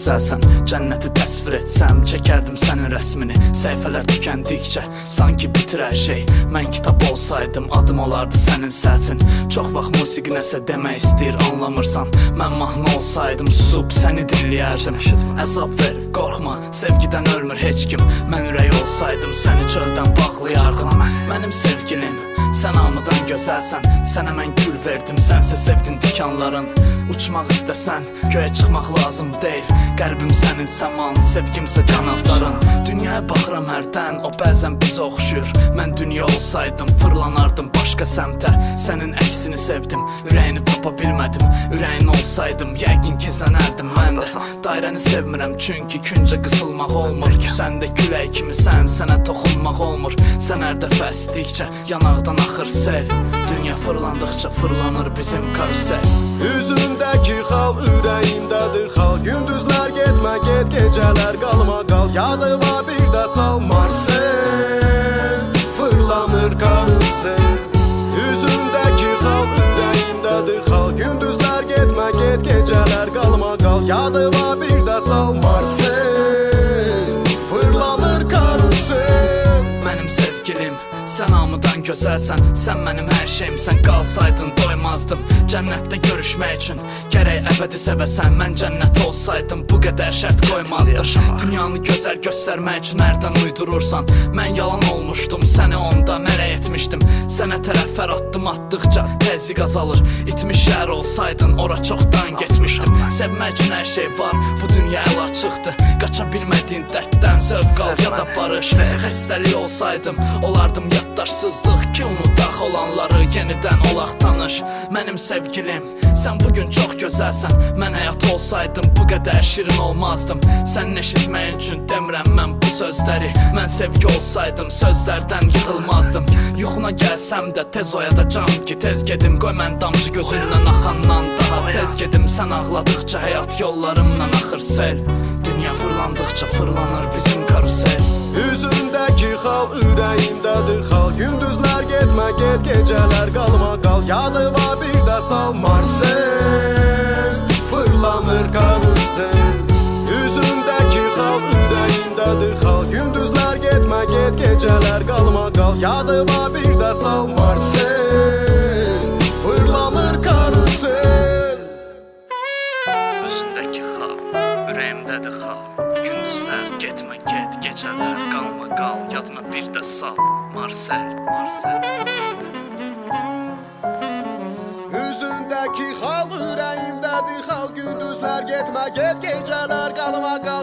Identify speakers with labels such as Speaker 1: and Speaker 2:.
Speaker 1: gözəlsən. Cənnəti təsvir etsəm, çəkərdim sənin rəsmini. Səhifələr tükəndikcə, sanki bitir hər şey. Mən kitab olsaydım, adım olardı sənin səhvin. Çox vaxt musiqi nəsə demək istəyir, anlamırsan. Mən mahnı olsaydım, susub səni dinləyərdim. Əzab ver, qorxma, sevgidən ölmür heç kim. Mən ürək olsaydım, səni çöldən bağlayardım. Mənim sevgilim, sən hamıdan gözəlsən. Sənə mən gül verdim, sənsə sevdin tikanların. Uçmaq istəsən, göyə çıxmaq lazım deyil. Qəlbim sənin səman, sevgimsə qanadların. Dünyaya baxıram hərdən, o bəzən bizə oxşuyur. Mən dünya olsaydım, fırlanardım başqa səmtə. Sənin əksini sevdim, ürəyini tapa bilmədim. Ürəyin olsaydım, yəqin gizlənərdim mən də. Dairəni sevmirəm, çünki küncə qısılmaq olmur. Küsəndə külək kimi sənə toxunmaq olmur. Sən hər dəfə əsdikcə, yanaqdan axır sel. Dünya fırlandıqca fırlanır bizim karusel.
Speaker 2: Üzündəki xal, ürəyimdədir xal. Gündüzlər getmə get, gecələr qalma qal. Yadıma bir də sal Marsel, fırlanır karusel. Üzündəki xal, ürəyimdədir xal. Gündüzlər getmə get, gecələr qalma qal. Yadıma bir də sal Marsel, fırlanır karusel.
Speaker 1: Mənim sevgilim, sən hamıdan gözəlsən. Sən mənim hər şeyimsən, qalsaydın doymazdım. Cənnətdə görüşmək üçün gərək əbədi sevəsən. Mən cənnət olsaydım, bu qədər şərt qoymazdım. Dünyanı gözəl göstərmək üçün hərdən uydurursan. Mən yalan olmuşdum, səni onda mərək etmişdim. Sənə tərəfər addım atdıqca təzyiq azalır. İtmiş şəhər olsaydın, ora çoxdan getmişdim. Sevmək üçün hər şey var, bu dünya əl açıqdır. Qaça bilmədiyin dərddən zövq al ya da barış. Xəstəlik olsaydım, olardım yaddaşsızlıq ki, unudaq olanları yenidən olaq tanış. Mənim sevgilim, sən bugün çox gözəlsən. Mən həyat olsaydım, bu qədər şirin olmazdım. Sənin eşitmək üçün demirəm mən bu sözləri. Mən sevgi olsaydım, sözlərdən yıxılmazdım. Yuxuna gəlsəm də tez oyadacam ki, tez gedim. Qoy mən damcı gözündən axandan daha tez gedim. Sən ağladıqca həyat yollarımdan axır sel. Dünya fırlandıqca fırlanır bizim karusel.
Speaker 2: Üzündəki xal, ürəyimdədir xal. Gündüzlər getmə get, gecələr qalma qal. Yadıma bir də sal Marsel, fırlanır karusel. Üzündəki xal, ürəyimdədir xal. Gündüzlər getmə get, gecələr qalma qal. Yadıma bir də sal Marsel, fırlanır karusel.
Speaker 1: Üzündəki xal, ürəyimdədir xal. Gündüzlər getmə get, gecələr qalma qal. Yadına bir də sal Marsel, Marsel.
Speaker 2: Üzündəki xal, ürəyimdədir xal. Gündüzlər getmə get, gecələr qalma qal.